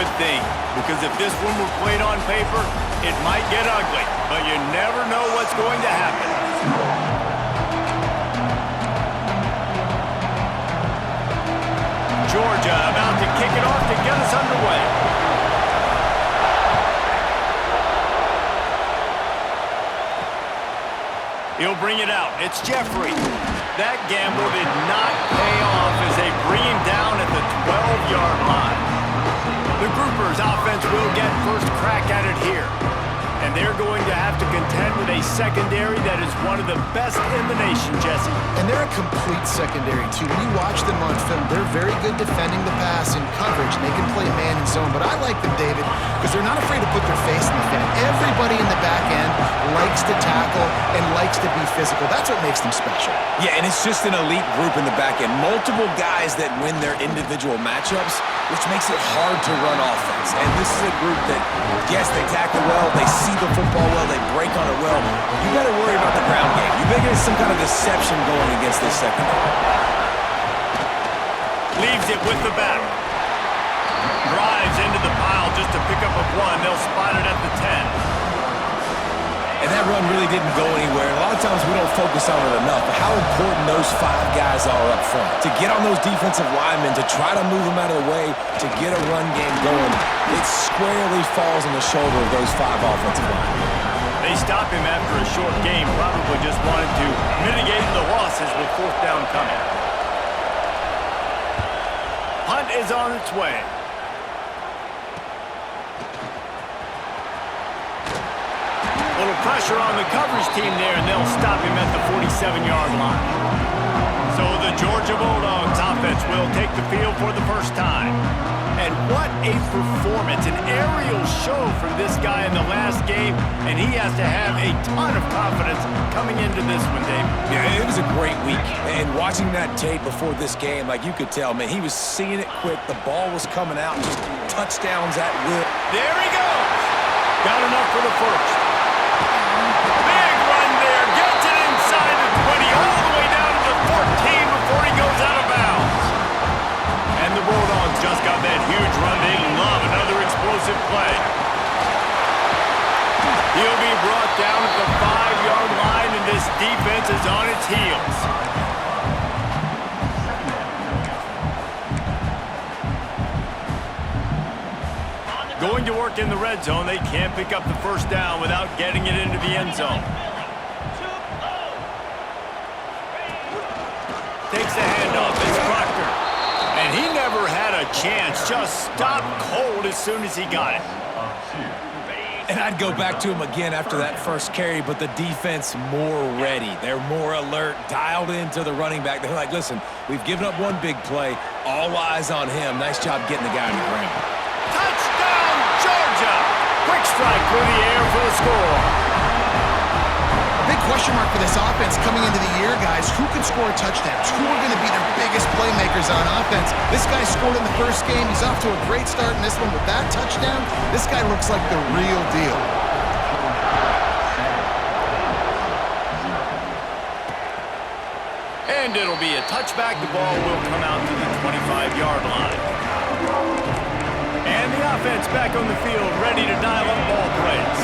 good thing, because if this one were played on paper, it might get ugly, but you never know what's going to happen. Georgia about to kick it off to get us underway. He'll bring it out. It's Jeffrey. That gamble did not pay off as they bring him down at the 12-yard line. The Groupers offense will get first crack at it here. And they're going to have to contend with a secondary that is one of the best in the nation, Jesse. And they're a complete secondary, too. When you watch them on film, they're very good defending the pass and coverage, and they can play man and zone. But I like them, David, because they're not afraid to put their face in the fan. Everybody in the back end likes to tackle and likes to be physical. That's what makes them special. Yeah, and it's just an elite group in the back end. Multiple guys that win their individual matchups, which makes it hard to run offense. And this is a group that, yes, they tackle well, they see the football well, they break on it well. You got to worry about the ground game. You think there's some kind of deception going against this secondary. Leaves it with the back. Drives into the pile just to pick up a one. They'll spot it at the 10. And that run really didn't go anywhere. A lot of times we don't focus on it enough, but how important those 5 guys are up front. To get on those defensive linemen, to try to move them out of the way, to get a run game going, it squarely falls on the shoulder of those 5 offensive linemen. They stop him after a short game, probably just wanted to mitigate the losses with 4th down coming. Punt is on its way. Little pressure on the coverage team there, and they'll stop him at the 47-yard line. So the Georgia Bulldogs offense will take the field for the first time. And what a performance, an aerial show from this guy in the last game, and he has to have a ton of confidence coming into this one, Dave. Yeah, it was a great week. And watching that tape before this game, like you could tell, man, he was seeing it quick. The ball was coming out, just touchdowns at will. There he goes. Got enough for the first. Big run there, gets it inside the 20, all the way down to the 14 before he goes out of bounds. And the Bulldogs just got that huge run. They love another explosive play. He'll be brought down at the 5-yard line, and this defense is on its heels. Going to work in the red zone. They can't pick up the first down without getting it into the end zone. Takes the handoff. It's Proctor. And he never had a chance. Just stopped cold as soon as he got it. And I'd go back to him again after that first carry, but the defense more ready. They're more alert, dialed into the running back. They're like, listen, we've given up one big play. All eyes on him. Nice job getting the guy on the ground. Touchdown, Georgia! Quick strike through the air for the score. A big question mark for this offense coming into the year, guys. Who can score touchdowns? Who are going to be their biggest playmakers on offense? This guy scored in the first game. He's off to a great start in this one with that touchdown. This guy looks like the real deal. And it'll be a touchback. The ball will come out to the 25-yard line. And the offense back on the field, ready to dial up ball plays.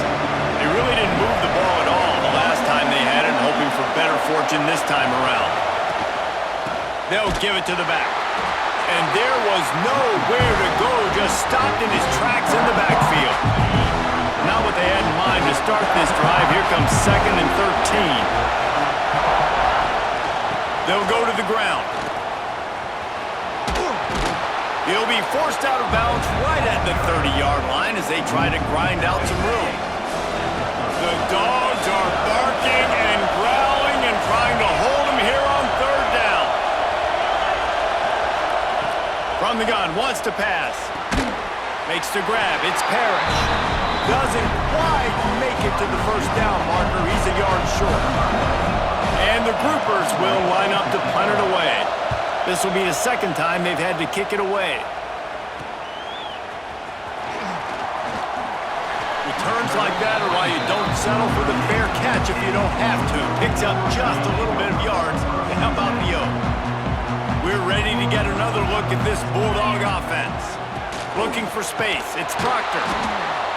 They really didn't move the ball at all the last time they had it, hoping for better fortune this time around. They'll give it to the back. And there was nowhere to go, just stopped in his tracks in the backfield. Not what they had in mind to start this drive. Here comes 2nd and 13. They'll go to the ground. He'll be forced out of bounds right at the 30-yard line as they try to grind out some room. The Dogs are barking and growling and trying to hold him here on 3rd down. From the gun, wants to pass. Makes the grab, it's Parrish. Doesn't quite make it to the first down marker, he's a yard short. And the Groupers will line up to punt it away. This will be the 2nd time they've had to kick it away. Returns like that are why you don't settle for the fair catch if you don't have to. Picks up just a little bit of yards to help out the O. We're ready to get another look at this Bulldog offense. Looking for space. It's Proctor.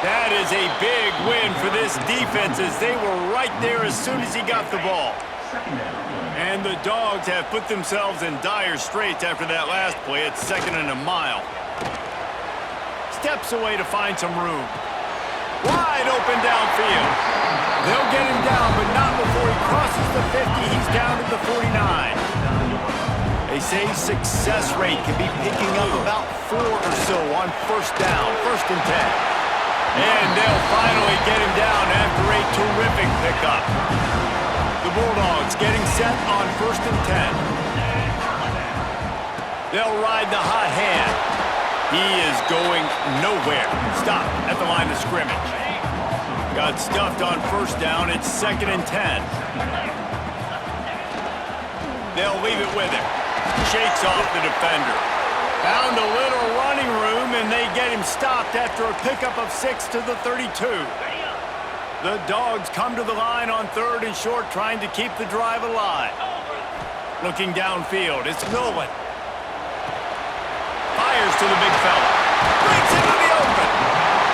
That is a big win for this defense as they were right there as soon as he got the ball. And the Dogs have put themselves in dire straits after that last play. It's 2nd and a mile. Steps away to find some room. Wide open downfield. They'll get him down, but not before he crosses the 50. He's down to the 49. They say success rate can be picking up about 4 or so on first down, 1st and 10. And they'll finally get him down after a terrific pickup. The Bulldogs getting set on 1st and 10. They'll ride the hot hand. He is going nowhere. Stop at the line of scrimmage. Got stuffed on first down. It's 2nd and 10. They'll leave it with him. Shakes off the defender. Found a little running room, and they get him stopped after a pickup of 6 to the 32. The Dogs come to the line on 3rd and short, trying to keep the drive alive. Looking downfield, it's Nolan. Fires to the big fella. Breaks into the open.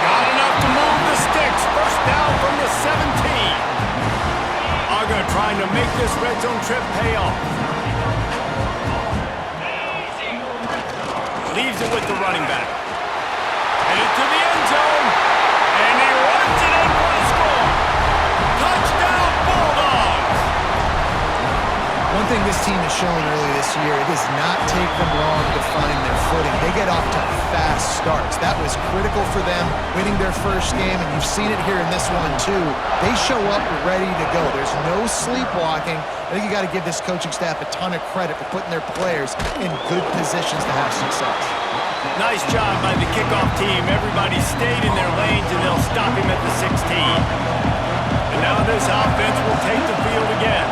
Got enough to move the sticks. First down from the 17. Uga trying to make this red zone trip pay off. Leaves it with the running back. Headed to the end zone. And he runs it in for the score. Touchdown, Bulldogs! One thing this team has shown early this year, it does not take them long to find their footing. They get off to fast starts. That was critical for them, winning their first game, and you've seen it here in this one too. They show up ready to go. There's no sleepwalking. I think you got to give this coaching staff a ton of credit for putting their players in good positions to have success. Nice job by the kickoff team. Everybody stayed in their lanes, and they'll stop him at the 16. And now this offense will take the field again.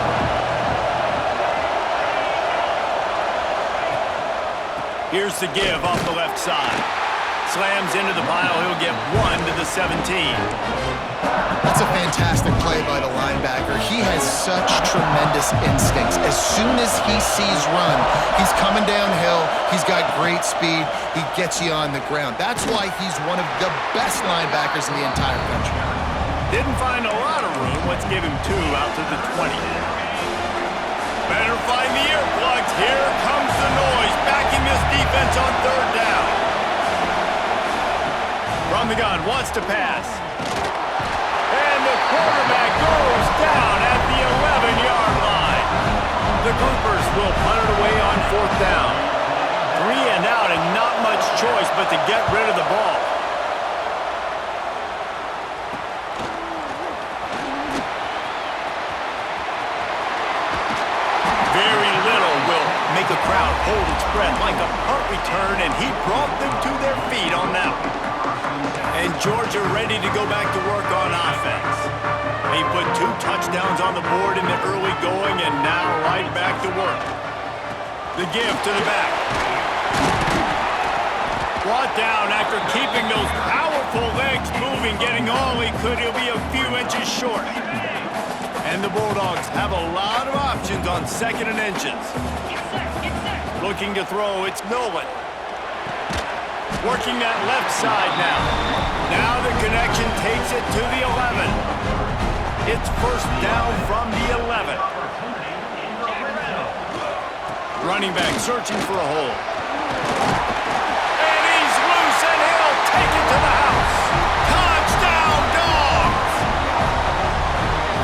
Here's the give off the left side. Slams into the pile. He'll get 1 to the 17. That's a fantastic play by the linebacker. He has such tremendous instincts. As soon as he sees run, he's coming downhill. He's got great speed. He gets you on the ground. That's why he's one of the best linebackers in the entire country. Didn't find a lot of room. Let's give him 2 out to the 20. Better find the earplugs. Here comes the noise, backing this defense on 3rd down. From the gun, wants to pass. And the quarterback goes down at the 11-yard line. The Groupers will punt it away on 4th down. 3 and out, and not much choice but to get rid of the ball. Very little will make a crowd hold its breath like a punt return, and he brought them to their feet on that one. And Georgia ready to go back to work on offense. He put 2 touchdowns on the board in the early going, and now right back to work. The give to the back. Brought down after keeping those powerful legs moving, getting all he could. He'll be a few inches short. And the Bulldogs have a lot of options on 2nd and inches. Looking to throw, it's Nolan. Working that left side now. Now the connection takes it to the 11. It's first down from the 11. Running back searching for a hole. And he's loose, and he'll take it to the house. Touchdown, Dogs!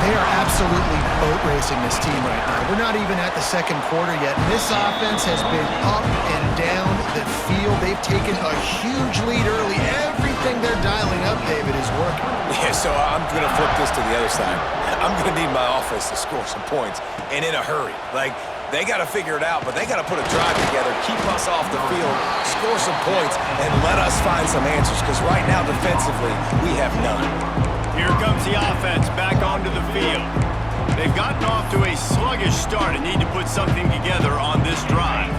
They are absolutely boat racing this team right now. We're not even at the 2nd quarter yet. And this offense has been up and down the field. They've taken a huge lead early. Everything they're dialing up, David, is working. Yeah, so I'm going to flip this to the other side. I'm going to need my offense to score some points, and in a hurry. Like, they got to figure it out, but they got to put a drive together, keep us off the field, score some points, and let us find some answers, because right now, defensively, we have none. Here comes the offense back onto the field. They've gotten off to a sluggish start and need to put something together on this drive.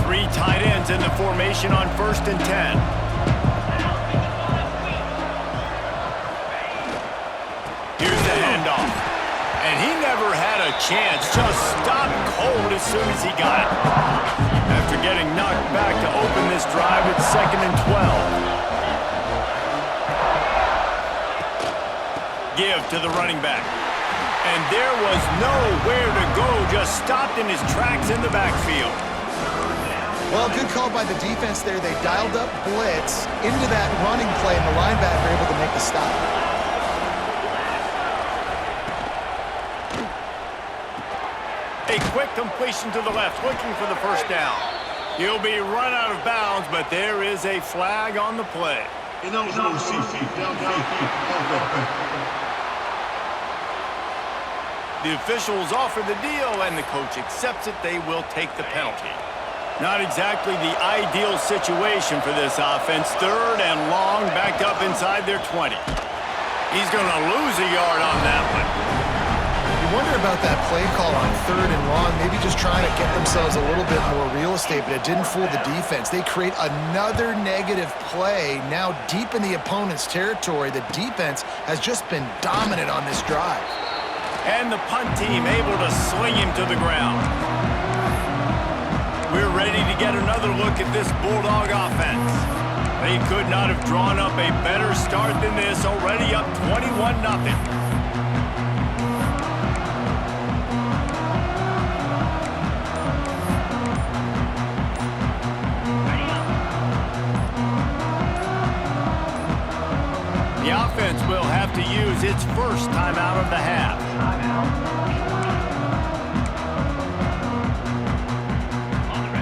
3 tight ends in the formation on 1st and 10. Here's the handoff. And he never had a chance. Just stopped cold as soon as he got it. After getting knocked back to open this drive, it's 2nd and 12. Give to the running back. And there was nowhere to go. Just stopped in his tracks in the backfield. Well, good call by the defense there. They dialed up blitz into that running play, and the linebacker able to make the stop. A quick completion to the left, looking for the first down. He'll be run out of bounds, but there is a flag on the play. The officials offer the deal, and the coach accepts it. They will take the penalty. Not exactly the ideal situation for this offense. 3rd and long, backed up inside their 20. He's going to lose a yard on that one. You wonder about that play call on 3rd and long, maybe just trying to get themselves a little bit more real estate, but it didn't fool the defense. They create another negative play now deep in the opponent's territory. The defense has just been dominant on this drive. And the punt team able to sling him to the ground. We're ready to get another look at this Bulldog offense. They could not have drawn up a better start than this, already up 21-0. The offense will have to use its first timeout of the half.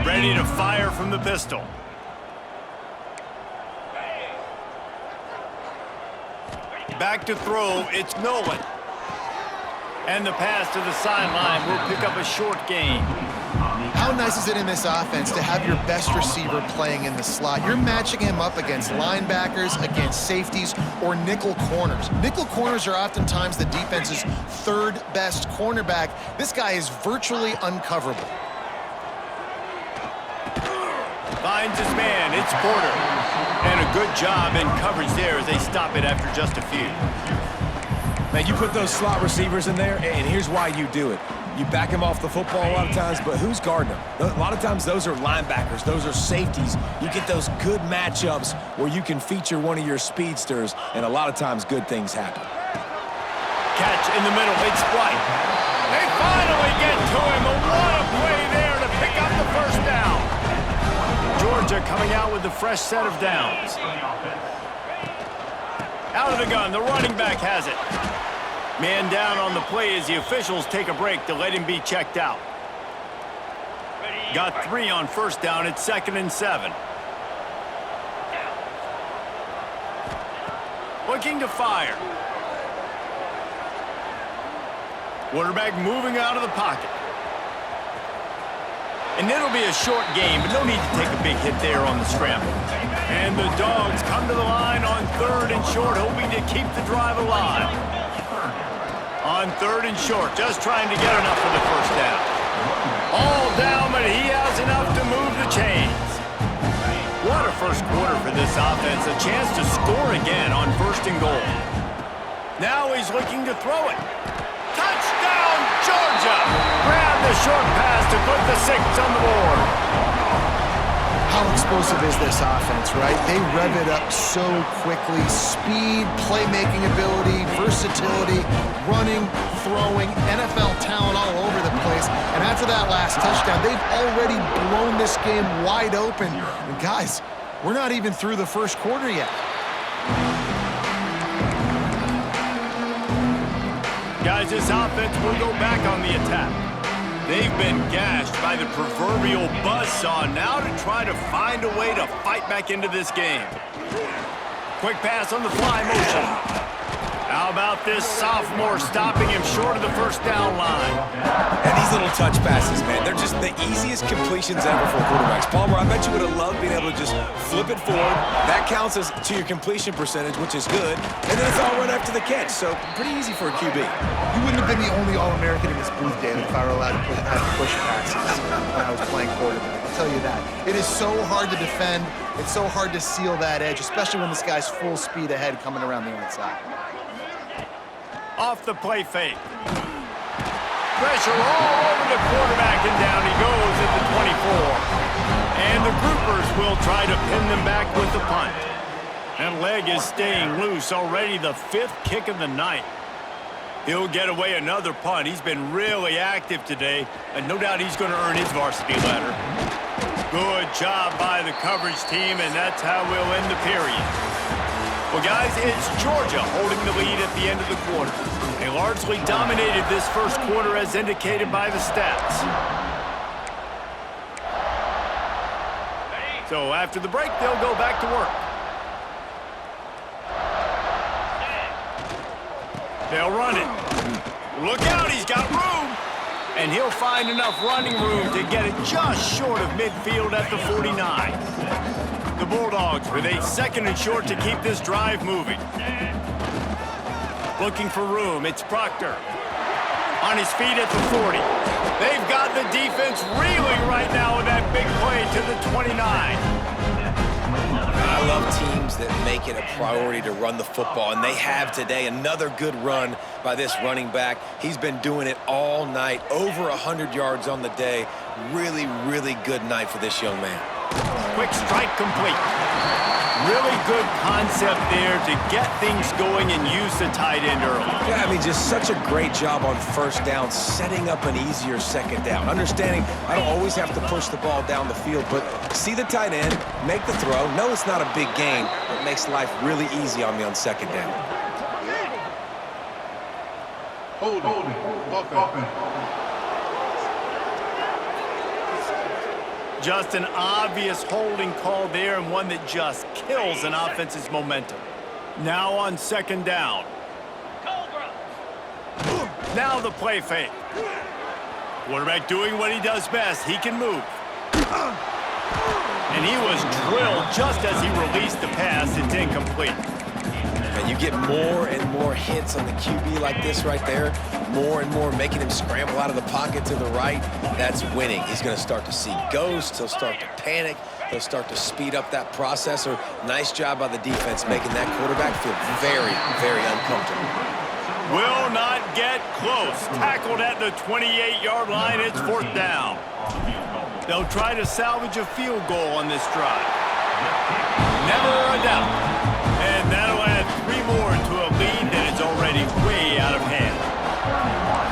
Ready to fire from the pistol. Back to throw, it's Nolan. And the pass to the sideline will pick up a short gain. How nice is it in this offense to have your best receiver playing in the slot? You're matching him up against linebackers, against safeties, or nickel corners. Nickel corners are oftentimes the defense's 3rd best cornerback. This guy is virtually uncoverable. Finds his man, it's Porter. And a good job in coverage there as they stop it after just a few. Man, you put those slot receivers in there, and here's why you do it. You back him off the football a lot of times, but who's guarding him? A lot of times those are linebackers, those are safeties. You get those good matchups where you can feature one of your speedsters, and a lot of times good things happen. Catch in the middle, it's White. They finally get to him, and what a play there to pick up the first down. Georgia coming out with a fresh set of downs. Out of the gun, the running back has it. Man down on the play as the officials take a break to let him be checked out. Got 3 on first down, it's 2nd and 7. Looking to fire. Quarterback moving out of the pocket. And it'll be a short game, but no need to take a big hit there on the scramble. And the Dogs come to the line on 3rd and short, hoping to keep the drive alive. On 3rd and short, just trying to get enough for the first down. All down, but he has enough to move the chains. What a first quarter for this offense. A chance to score again on 1st and goal. Now he's looking to throw it. Touchdown, Georgia! Grab the short pass to put the 6 on the board. How explosive is this offense, right? They rev it up so quickly. Speed, playmaking ability, versatility, running, throwing, NFL talent all over the place. And after that last touchdown, they've already blown this game wide open. And guys, we're not even through the first quarter yet. Guys, this offense will go back on the attack. They've been gashed by the proverbial buzzsaw now to try to find a way to fight back into this game. Quick pass on the fly motion. How about this sophomore stopping him short of the first down line? And these little touch passes, man, they're just the easiest completions ever for quarterbacks. Palmer, I bet you would have loved being able to just flip it forward. That counts as to your completion percentage, which is good. And then it's all run after the catch, so pretty easy for a QB. You wouldn't have been the only All-American in this booth, David, if I were allowed to push passes when I was playing quarterback. I'll tell you that. It is so hard to defend. It's so hard to seal that edge, especially when this guy's full speed ahead coming around the outside. Off the play fake. pressure all over the quarterback, and down he goes at the 24. And the groupers will try to pin them back with the punt. That leg is staying loose, already the 5th kick of the night. He'll get away another punt. He's been really active today, and no doubt he's going to earn his varsity letter. Good job by the coverage team, and that's how we'll end the period. Well, guys, it's Georgia holding the lead at the end of the quarter. They largely dominated this first quarter as indicated by the stats. So after the break, they'll go back to work. They'll run it. Look out, he's got room. And he'll find enough running room to get it just short of midfield at the 49. The Bulldogs with a 2nd and short to keep this drive moving. Looking for room, it's Proctor. On his feet at the 40. They've got the defense reeling right now with that big play to the 29. I love teams that make it a priority to run the football, and they have today. Another good run by this running back. He's been doing it all night, over 100 yards on the day. Really, really good night for this young man. Quick strike complete. Really good concept there to get things going and use the tight end early. Yeah, I mean, just such a great job on first down, setting up an easier second down. Understanding I don't always have to push the ball down the field, but see the tight end, make the throw. No, it's not a big gain, but makes life really easy on me on second down. Hold it. Just an obvious holding call there, and one that just kills an offense's momentum. Now on second down. Now the play fake. Quarterback doing what he does best. He can move. And he was drilled just as he released the pass. It's incomplete. And you get more and more hits on the QB like this right there. More and more making him scramble out of the pocket to the right. That's winning. He's going to start to see ghosts. He'll start to panic. He'll start to speed up that processor. Nice job by the defense making that quarterback feel very, very uncomfortable. Will not get close. Tackled at the 28-yard line. It's 4th down. They'll try to salvage a field goal on this drive. Never a doubt. And that'll add 3 more to a lead that is already way out of hand.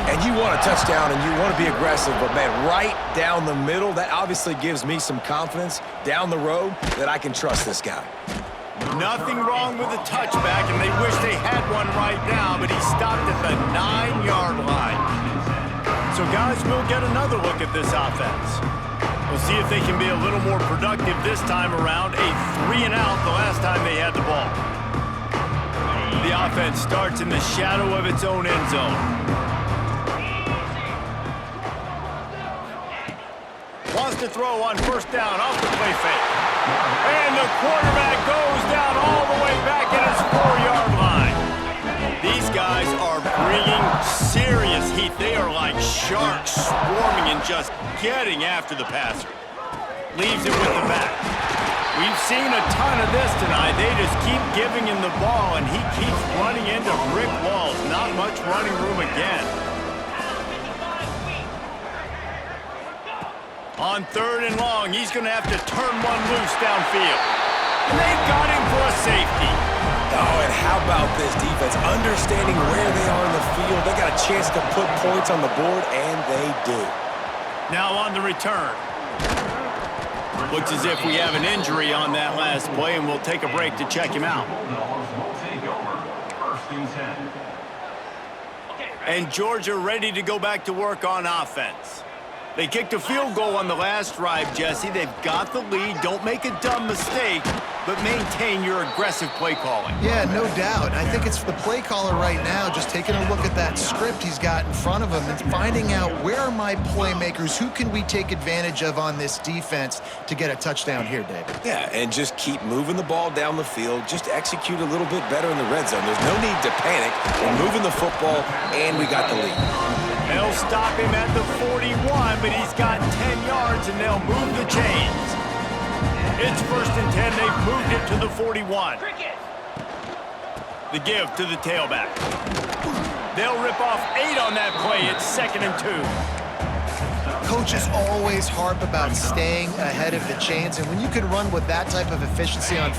And you want a touchdown and you want to be aggressive, but man, right down the middle, that obviously gives me some confidence down the road that I can trust this guy. Nothing wrong with the touchback, and they wish they had one right now, but he stopped at the 9-yard line. So guys, we'll get another look at this offense. We'll see if they can be a little more productive this time around. A 3-and-out the last time they had the ball. The offense starts in the shadow of its own end zone. Wants to throw on first down off the play fake. And the quarterback goes down all the way back at his 4-yard line. These guys are bringing serious heat. They are like sharks swarming and just getting after the passer. Leaves it with the back. We've seen a ton of this tonight. They just keep giving him the ball, and he keeps running into brick walls. Not much running room again. On 3rd and long, he's going to have to turn one loose downfield. And they've got him for a safety. Oh, and how about this defense? Understanding where they are in the field. They got a chance to put points on the board, and they do. Now on the return. Looks as if we have an injury on that last play, and we'll take a break to check him out. And Georgia ready to go back to work on offense. They kicked a field goal on the last drive, Jesse. They've got the lead. Don't make a dumb mistake, but maintain your aggressive play calling. Yeah, no doubt. I think it's the play caller right now just taking a look at that script he's got in front of him and finding out where are my playmakers, who can we take advantage of on this defense to get a touchdown here, David. Yeah, and just keep moving the ball down the field. Just execute a little bit better in the red zone. There's no need to panic. We're moving the football, and we got the lead. They'll stop him at the 41, but he's got 10 yards, and they'll move the chains. It's 1st and 10. They've moved it to the 41. The give to the tailback. They'll rip off 8 on that play. It's 2nd and 2. Coaches always harp about staying ahead of the chains, and when you can run with that type of efficiency on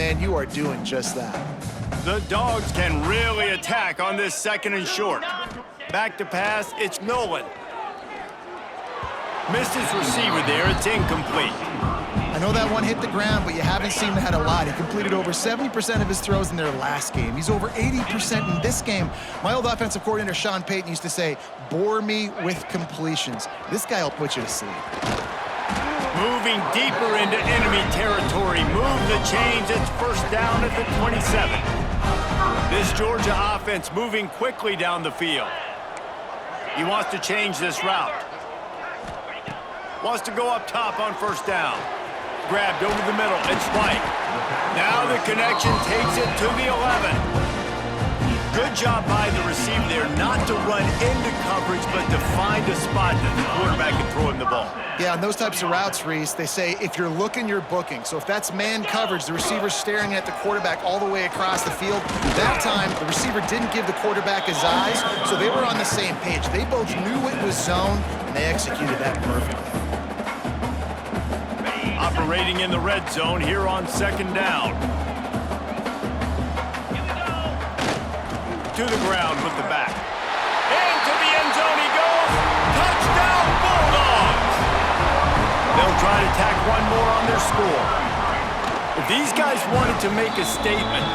man, you are doing just that. The Dogs can really attack on this 2nd and short. Back to pass, it's Nolan. Missed his receiver there, it's incomplete. I know that one hit the ground, but you haven't seen that a lot. He completed over 70% of his throws in their last game. He's over 80% in this game. My old offensive coordinator, Sean Payton, used to say, bore me with completions. This guy will put you to sleep. Moving deeper into enemy territory. Move the chains, it's 1st down at the 27. This Georgia offense moving quickly down the field. He wants to change this route. Wants to go up top on 1st down. Grabbed over the middle, it's White. Now the connection takes it to the 11. Good job by the receiver there, not to run into coverage, but to find a spot that the quarterback can throw him the ball. Yeah, on those types of routes, Reese, they say if you're looking, you're booking. So if that's man coverage, the receiver's staring at the quarterback all the way across the field. That time, the receiver didn't give the quarterback his eyes, so they were on the same page. They both knew it was zone, and they executed that perfectly. Operating in the red zone here on 2nd down. To the ground with the back. Into the end zone he goes. Touchdown, Bulldogs! They'll try to tack one more on their score. If these guys wanted to make a statement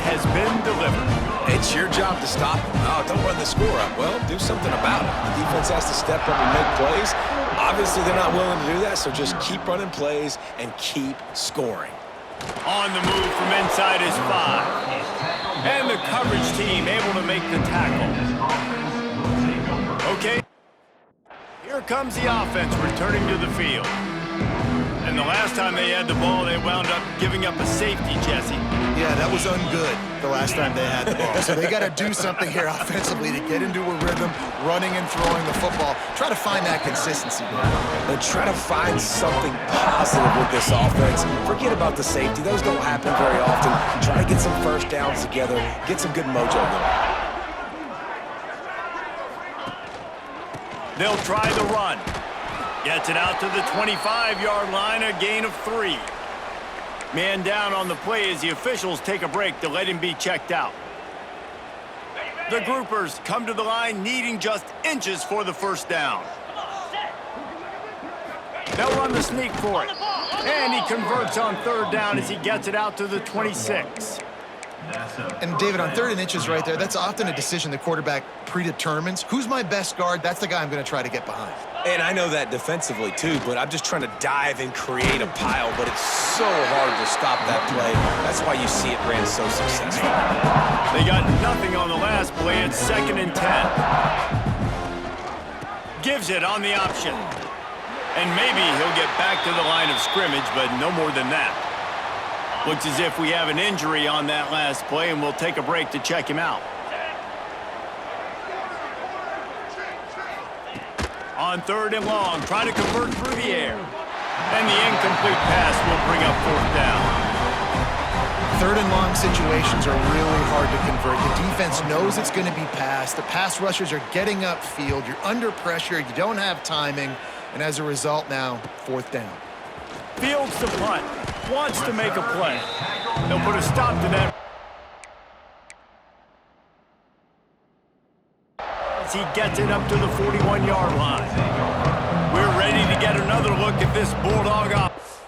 has been delivered. It's your job to stop them. Oh, don't run the score up. Well, do something about it. The defense has to step up and make plays. Obviously, they're not willing to do that, so just keep running plays and keep scoring. On the move from inside his 5. And the coverage team able to make the tackle. Okay. Here comes the offense returning to the field. And the last time they had the ball, they wound up giving up a safety, Jesse. Yeah, that was ungood the last time they had the ball. So they got to do something here offensively to get into a rhythm, running and throwing the football. Try to find that consistency. And try to find something positive with this offense. Forget about the safety. Those don't happen very often. Try to get some 1st downs together. Get some good mojo going. They'll try the run. Gets it out to the 25-yard line, a gain of 3. Man down on the play as the officials take a break to let him be checked out. The groupers come to the line needing just inches for the 1st down. They'll run the sneak for it. And he converts on 3rd down as he gets it out to the 26. And David, on 3rd and inches right there, that's often a decision the quarterback predetermines. Who's my best guard? That's the guy I'm going to try to get behind. And I know that defensively, too, but I'm just trying to dive and create a pile, but it's so hard to stop that play. That's why you see it ran so successful. They got nothing on the last play. It's 2nd and 10. Gives it on the option. And maybe he'll get back to the line of scrimmage, but no more than that. Looks as if we have an injury on that last play, and we'll take a break to check him out. On 3rd and long, trying to convert through the air. And the incomplete pass will bring up 4th down. 3rd and long situations are really hard to convert. The defense knows it's going to be passed. The pass rushers are getting upfield. You're under pressure. You don't have timing. And as a result now, 4th down. Fields the punt. Wants to make a play. They'll put a stop to that. As he gets it up to the 41-yard line. We're ready to get another look at this Bulldog offense.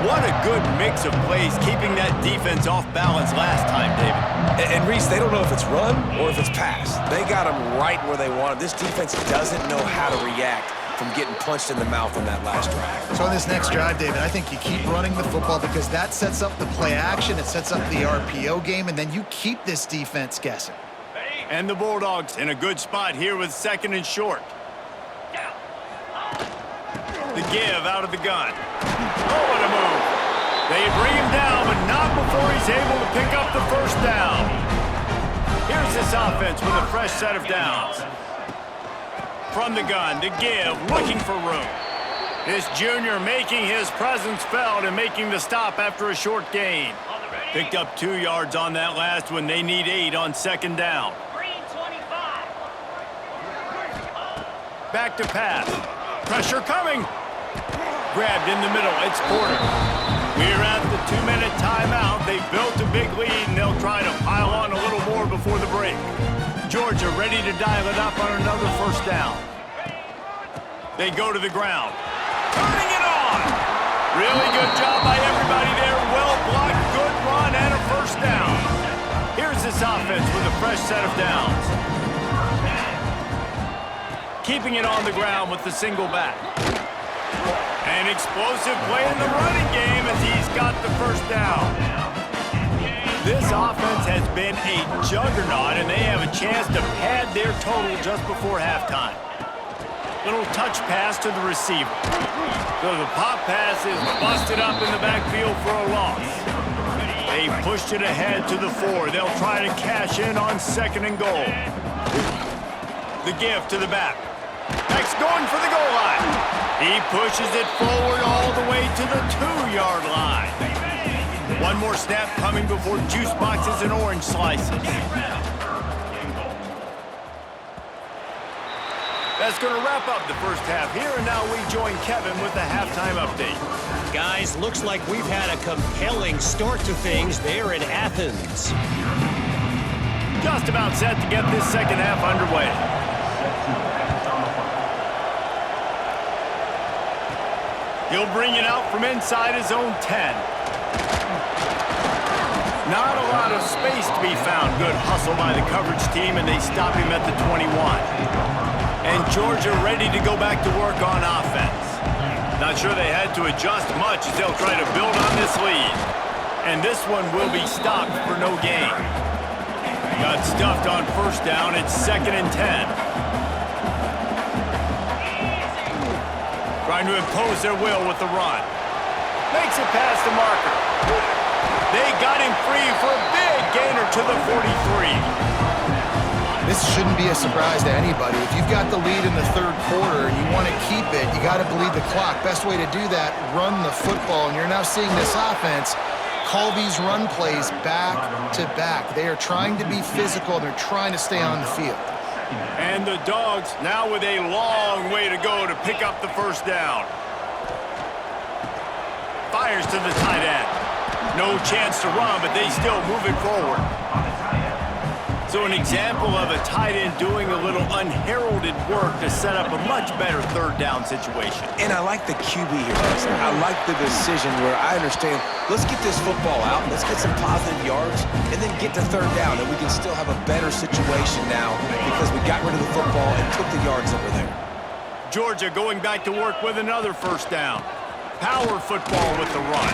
What a good mix of plays, keeping that defense off balance last time, David. And Reese, they don't know if it's run or if it's pass. They got them right where they want them. This defense doesn't know how to react from getting punched in the mouth on that last drive. So on this next drive, David, I think you keep running the football because that sets up the play action, it sets up the RPO game, and then you keep this defense guessing. And the Bulldogs in a good spot here with 2nd and short. The give out of the gun. Oh, what a move. They bring him down, but not before he's able to pick up the 1st down. Here's this offense with a fresh set of downs. From the gun, the give, looking for room. This junior making his presence felt and making the stop after a short gain. Picked up 2 yards on that last one. They need 8 on 2nd down. Back to pass. Pressure coming. Grabbed in the middle. It's Porter. We're at the 2-minute timeout. They've built a big lead, and they'll try to pile on a little more before the break. Georgia ready to dial it up on another first down. They go to the ground. Turning it on. Really good job by everybody there. Well blocked, good run, and a first down. Here's this offense with a fresh set of downs. Keeping it on the ground with the single back. An explosive play in the running game as he's got the first down. This offense has been a juggernaut, and they have a chance to pad their total just before halftime. Little touch pass to the receiver. So the pop pass is busted up in the backfield for a loss. They pushed it ahead to the 4. They'll try to cash in on 2nd and goal. The give to the back. Next going for the goal line. He pushes it forward all the way to the 2-yard line. One more snap coming before juice boxes and orange slices. That's going to wrap up the first half here, and now we join Kevin with the halftime update. Guys, looks like we've had a compelling start to things there in Athens. Just about set to get this second half underway. He'll bring it out from inside his own 10. Not a lot of space to be found. Good hustle by the coverage team, and they stop him at the 21. And Georgia ready to go back to work on offense. Not sure they had to adjust much as they'll try to build on this lead. And this one will be stopped for no gain. Got stuffed on first down. It's 2nd and 10. Trying to impose their will with the run. Makes it past the marker. They got him free for a big gainer to the 43. This shouldn't be a surprise to anybody. If you've got the lead in the 3rd quarter and you want to keep it, you got to bleed the clock. Best way to do that, run the football. And you're now seeing this offense call these run plays back to back. They are trying to be physical. They're trying to stay on the field. And the Dogs now with a long way to go to pick up the first down. Fires to the tight end. No chance to run, but they still move it forward. So an example of a tight end doing a little unheralded work to set up a much better 3rd down situation. And I like the QB here, Tyson. I like the decision where I understand, let's get this football out, let's get some positive yards, and then get to 3rd down, and we can still have a better situation now because we got rid of the football and took the yards that were there. Georgia going back to work with another first down. Power football with the run.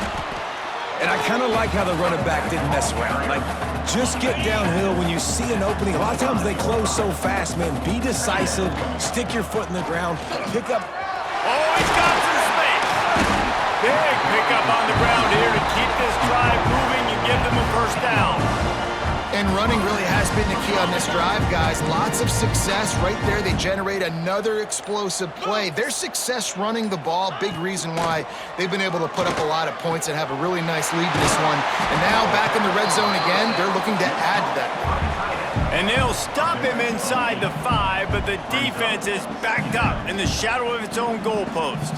And I kind of like how the running back didn't mess around. Like, just get downhill when you see an opening. A lot of times they close so fast, man. Be decisive. Stick your foot in the ground. Pick up. Oh, he's got some space. Big pickup on the ground here to keep this drive moving and give them a first down. And running really has been the key on this drive, guys. Lots of success right there. They generate another explosive play. Their success running the ball, big reason why they've been able to put up a lot of points and have a really nice lead in this one. And now back in the red zone again, they're looking to add to that lead. And they'll stop him inside the 5, but the defense is backed up in the shadow of its own goalpost.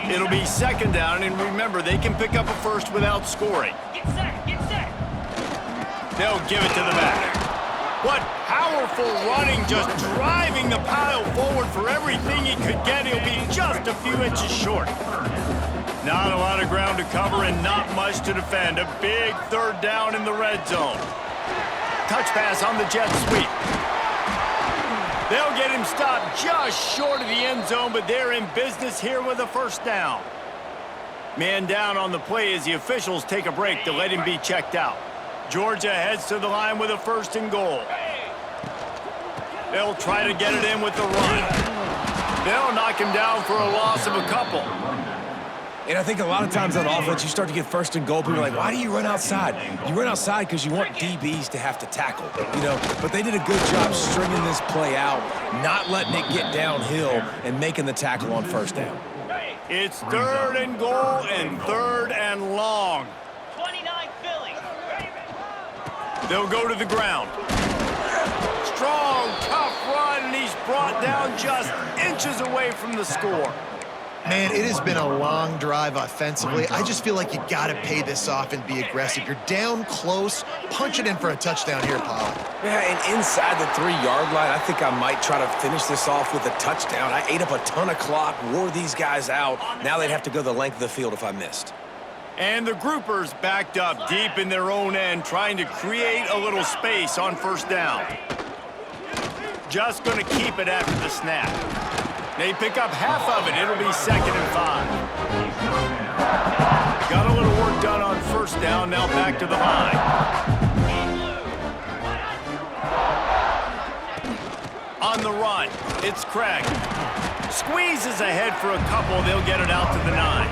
It'll be 2nd down, and remember, they can pick up a first without scoring. Get set, get set. They'll give it to the back. What powerful running, just driving the pile forward for everything he could get. He'll be just a few inches short. Not a lot of ground to cover and not much to defend. A big 3rd down in the red zone. Touch pass on the jet sweep. They'll get him stopped just short of the end zone, but they're in business here with a first down. Man down on the play as the officials take a break to let him be checked out. Georgia heads to the line with a 1st and goal. They'll try to get it in with the run. They'll knock him down for a loss of a couple. And I think a lot of times on offense, you start to get 1st and goal. People are like, why do you run outside? You run outside because you want DBs to have to tackle, you know. But they did a good job stringing this play out, not letting it get downhill and making the tackle on 1st down. It's 3rd and goal and 3rd and long. 29 Philly. They'll go to the ground. Strong, tough run, and he's brought down just inches away from the score. Man, it has been a long drive offensively. I just feel like you got to pay this off and be aggressive. You're down close. Punch it in for a touchdown here, Pollard. Yeah, and inside the 3-yard line, I think I might try to finish this off with a touchdown. I ate up a ton of clock, wore these guys out. Now they'd have to go the length of the field if I missed. And the groupers backed up deep in their own end, trying to create a little space on first down. Just going to keep it after the snap. They pick up half of it. It'll be 2nd and 5. Got a little work done on first down. Now back to the line. On the run, it's Craig. Squeezes ahead for a couple. They'll get it out to the 9.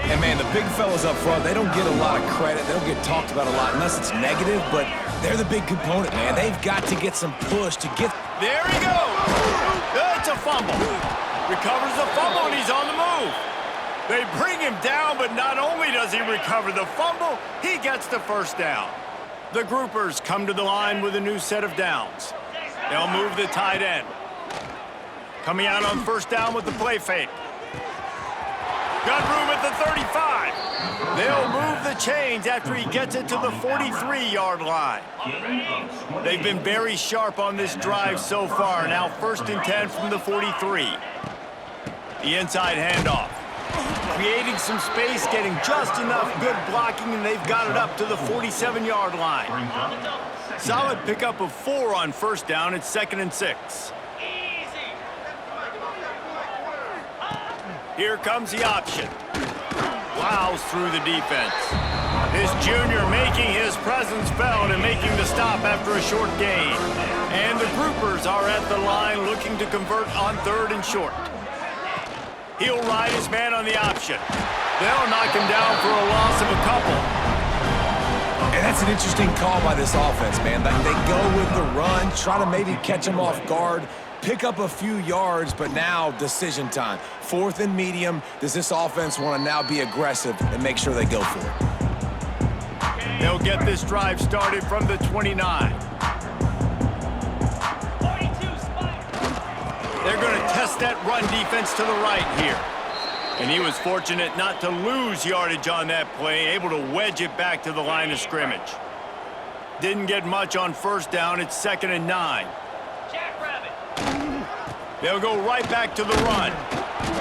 And, man, the big fellas up front, they don't get a lot of credit. They don't get talked about a lot unless it's negative, but they're the big component, man. They've got to get some push to get... There he goes. It's a fumble. Recovers the fumble, and he's on the move. They bring him down, but not only does he recover the fumble, he gets the first down. The groupers come to the line with a new set of downs. They'll move the tight end. Coming out on first down with the play fake. Got room at the 35. They'll move the chains after he gets it to the 43-yard line. They've been very sharp on this drive so far. Now 1st and 10 from the 43. The inside handoff. Creating some space, getting just enough good blocking, and they've got it up to the 47-yard line. Solid pickup of 4 on first down. It's 2nd and 6. Here comes the option. Plows through the defense. This junior making his presence felt and making the stop after a short gain. And the groupers are at the line looking to convert on 3rd and short. He'll ride his man on the option. They'll knock him down for a loss of a couple. And that's an interesting call by this offense, man. They go with the run, try to maybe catch him off guard, pick up a few yards, but now decision time. 4th and medium. Does this offense want to now be aggressive and make sure they go for it? They'll get this drive started from the 29. They're going to test that run defense to the right here. And he was fortunate not to lose yardage on that play, able to wedge it back to the line of scrimmage. Didn't get much on first down. It's 2nd and 9. They'll go right back to the run.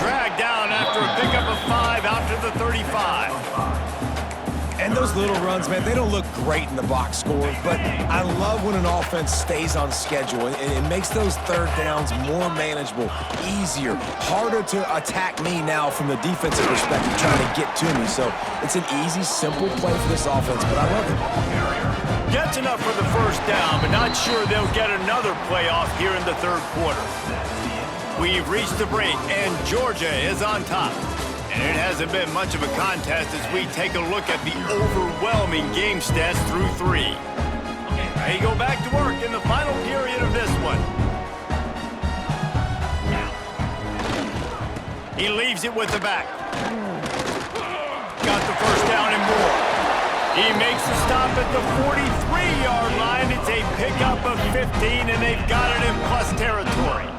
Dragged down after a pickup of 5 out to the 35. And those little runs, man, they don't look great in the box score, but I love when an offense stays on schedule, and it makes those 3rd downs more manageable, easier, harder to attack me now from the defensive perspective, trying to get to me. So it's an easy, simple play for this offense, but I love it. Gets enough for the first down, but not sure they'll get another play off here in the 3rd quarter. We've reached the break, and Georgia is on top. And it hasn't been much of a contest as we take a look at the overwhelming game stats through 3. They go back to work in the final period of this one. He leaves it with the back. Got the first down and more. He makes the stop at the 43-yard line. It's a pickup of 15, and they've got it in plus territory.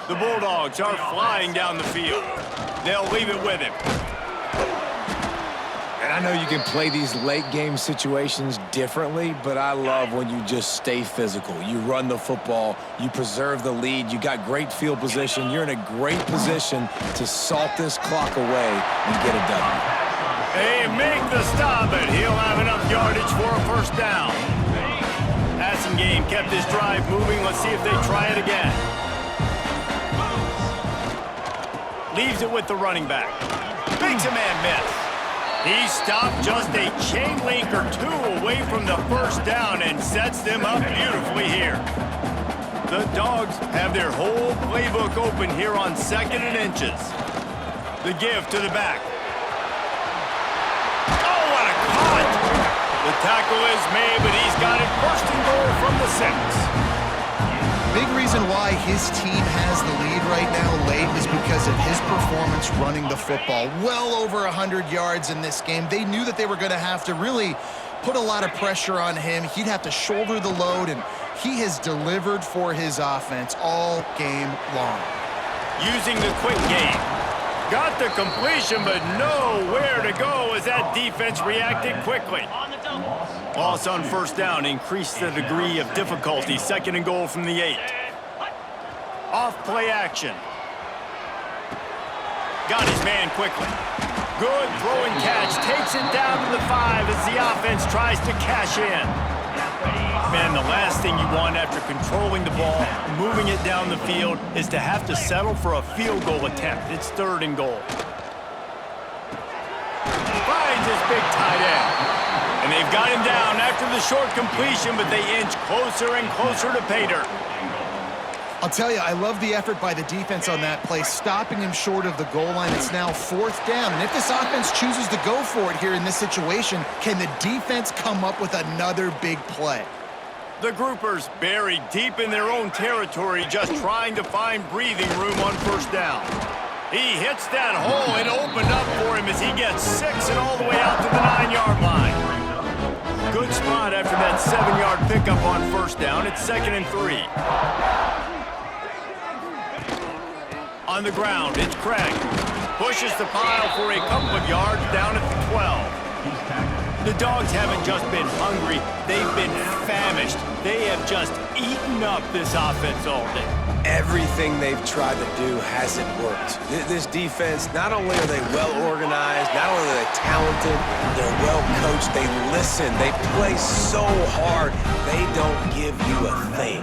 The Bulldogs are flying down the field. They'll leave it with him. And I know you can play these late game situations differently, but I love when you just stay physical. You run the football, you preserve the lead, you got great field position, you're in a great position to salt this clock away and get a W. They make the stop, and he'll have enough yardage for a first down. Passing game kept this drive moving. Let's see if they try it again. Leaves it with the running back. Makes a man miss. He stopped just a chain link or 2 away from the first down and sets them up beautifully here. The Dogs have their whole playbook open here on 2nd and inches. The give to the back. Oh, what a cut! The tackle is made, but he's got it 1st and goal from the 6. Big reason why his team has the lead right now late is because of his performance running the football. Well over 100 yards in this game. They knew that they were going to have to really put a lot of pressure on him. He'd have to shoulder the load, and He has delivered for his offense all game long. Using the quick game. Got the completion, but nowhere to go as that defense reacted quickly. Loss on first down increased the degree of difficulty. 2nd and goal from the 8. Off play action. Got his man quickly. Good throwing catch. Takes it down to the 5 as the offense tries to cash in. Man, the last thing you want after controlling the ball, moving it down the field, is to have to settle for a field goal attempt. It's 3rd and goal. Finds his big tight end. And they've got him down after the short completion, but they inch closer and closer to pay dirt. I'll tell you, I love the effort by the defense on that play, stopping him short of the goal line. It's now 4th down. And if this offense chooses to go for it here in this situation, can the defense come up with another big play? The groupers buried deep in their own territory, just trying to find breathing room on first down. He hits that hole. It opened up for him as he gets 6 and all the way out to the 9-yard line. Good spot after that 7-yard pickup on first down. It's 2nd and 3. On the ground, it's Craig. Pushes the pile for a couple of yards down at the 12. The Dogs haven't just been hungry, they've been famished. They have just eaten up this offense all day. Everything they've tried to do hasn't worked. This defense, not only are they well organized, not only are they talented, they're well coached, they listen, they play so hard, they don't give you a thing.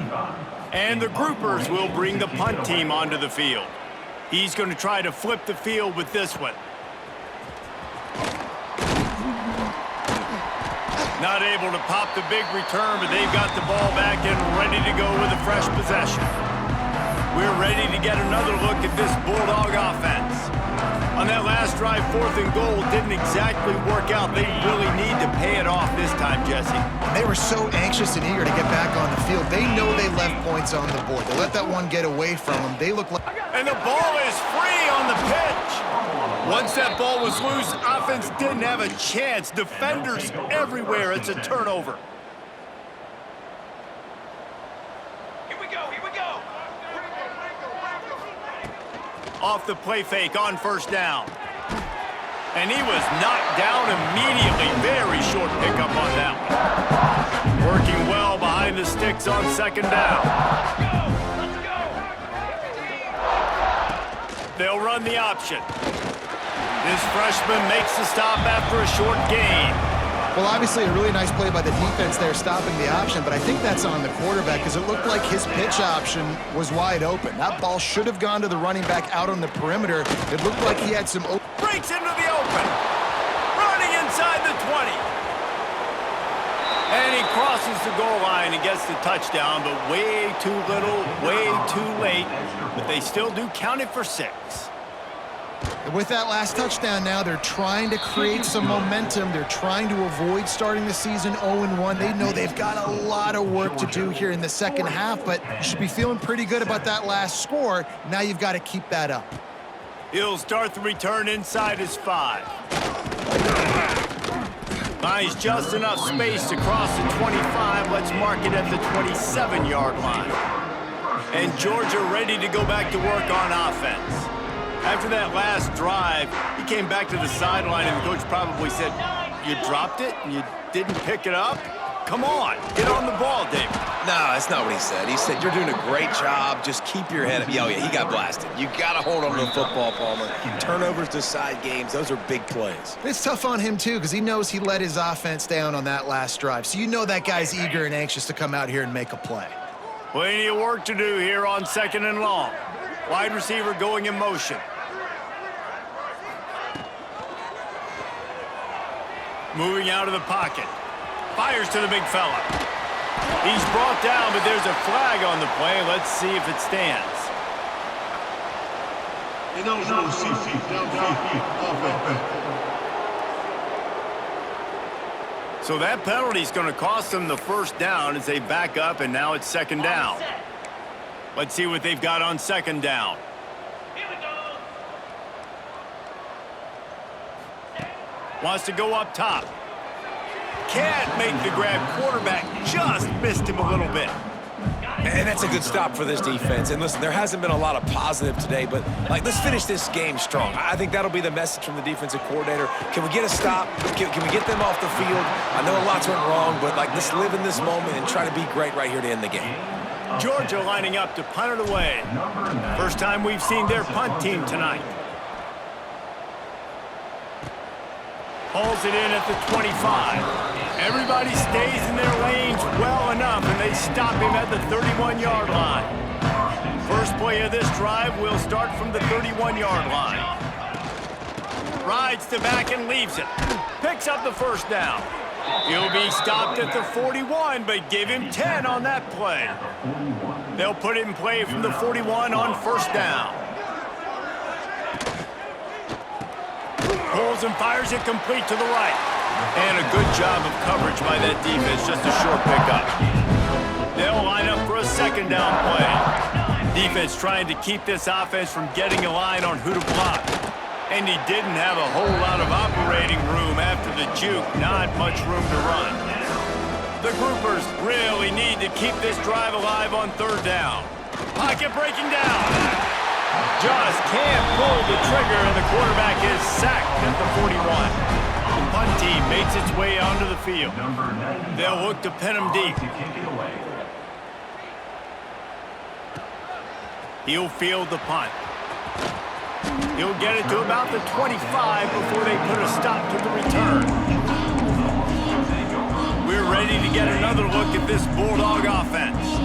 And the groupers will bring the punt team onto the field. He's going to try to flip the field with this one. Not able to pop the big return, but they've got the ball back and ready to go with a fresh possession. We're ready to get another look at this Bulldog offense. On that last drive, 4th and goal didn't exactly work out. They really need to pay it off this time, Jesse. They were so anxious and eager to get back on the field. They know they left points on the board. They let that one get away from them. They look like... And the ball is free on the pitch. Once that ball was loose, offense didn't have a chance. Defenders everywhere. It's a turnover. Here we go, here we go. Off the play fake on first down. And he was knocked down immediately. Very short pickup on that one. Working well behind the sticks on 2nd down. They'll run the option. This freshman makes the stop after a short gain. Well, obviously a really nice play by the defense there stopping the option, but I think that's on the quarterback because it looked like his pitch option was wide open. That ball should have gone to the running back out on the perimeter. It looked like he had some... Breaks into the open. Running inside the 20. And he crosses the goal line and gets the touchdown, but way too little, way too late. But they still do count it for 6. With that last touchdown now, they're trying to create some momentum. They're trying to avoid starting the season 0-1. They know they've got a lot of work to do here in the second half, but you should be feeling pretty good about that last score. Now you've got to keep that up. He'll start the return inside his 5. Finds just enough space to cross the 25. Let's mark it at the 27-yard line. And Georgia ready to go back to work on offense. After that last drive, he came back to the sideline, and the coach probably said, "You dropped it and you didn't pick it up? Come on, get on the ball, David." No, that's not what he said. He said, "You're doing a great job. Just keep your head up." Oh, yeah, he got blasted. You got to hold on to the football, Palmer. Turnovers decide games. Those are big plays. It's tough on him, too, because he knows he let his offense down on that last drive. So you know that guy's eager and anxious to come out here and make a play. Plenty of work to do here on 2nd and long. Wide receiver going in motion. Moving out of the pocket. Fires to the big fella. He's brought down, but there's a flag on the play. Let's see if it stands. So that penalty's going to cost them the first down as they back up, and now it's 2nd down. Let's see what they've got on 2nd down. Wants to go up top. Can't make the grab. Quarterback just missed him a little bit. And that's a good stop for this defense. And listen, there hasn't been a lot of positive today, but let's finish this game strong. I think that'll be the message from the defensive coordinator. Can we get a stop? Can we get them off the field? I know a lot's went wrong, but let's live in this moment and try to be great right here to end the game. Georgia lining up to punt it away. First time we've seen their punt team tonight. Hauls it in at the 25. Everybody stays in their lanes well enough, and they stop him at the 31-yard line. First play of this drive will start from the 31-yard line. Rides to back and leaves it. Picks up the first down. He'll be stopped at the 41, but give him 10 on that play. They'll put it in play from the 41 on first down. Pulls and fires it complete to the right. And a good job of coverage by that defense, just a short pickup. They'll line up for a second down play. Defense trying to keep this offense from getting a line on who to block. And he didn't have a whole lot of operating room after the juke, not much room to run. The groupers really need to keep this drive alive on third down. Pocket breaking down. Just can't pull the trigger, and the quarterback is sacked at the 41. The punt team makes its way onto the field. They'll look to pin him deep. He'll field the punt. He'll get it to about the 25 before they put a stop to the return. We're ready to get another look at this Bulldog offense.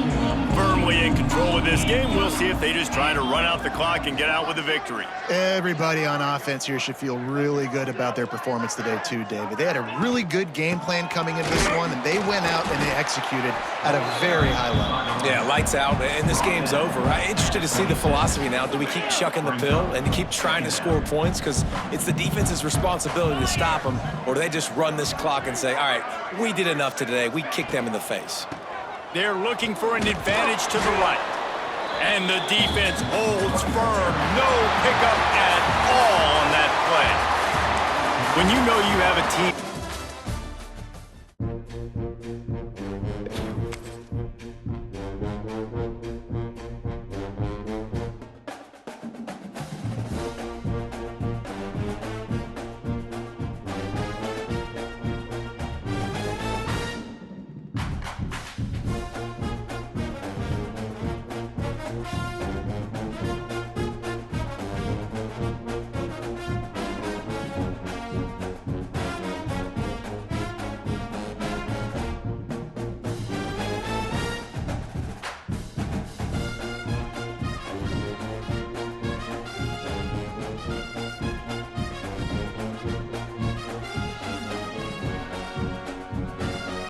Firmly in control of this game. We'll see if they just try to run out the clock and get out with a victory. Everybody on offense here should feel really good about their performance today too, David. They had a really good game plan coming into this one, and they went out and they executed at a very high level. Yeah, lights out, and this game's over. I'm interested to see the philosophy now. Do we keep chucking the pill and keep trying to score points because it's the defense's responsibility to stop them, or do they just run this clock and say, all right, we did enough today. We kicked them in the face. They're looking for an advantage to the right. And the defense holds firm. No pickup at all on that play. When you know you have a team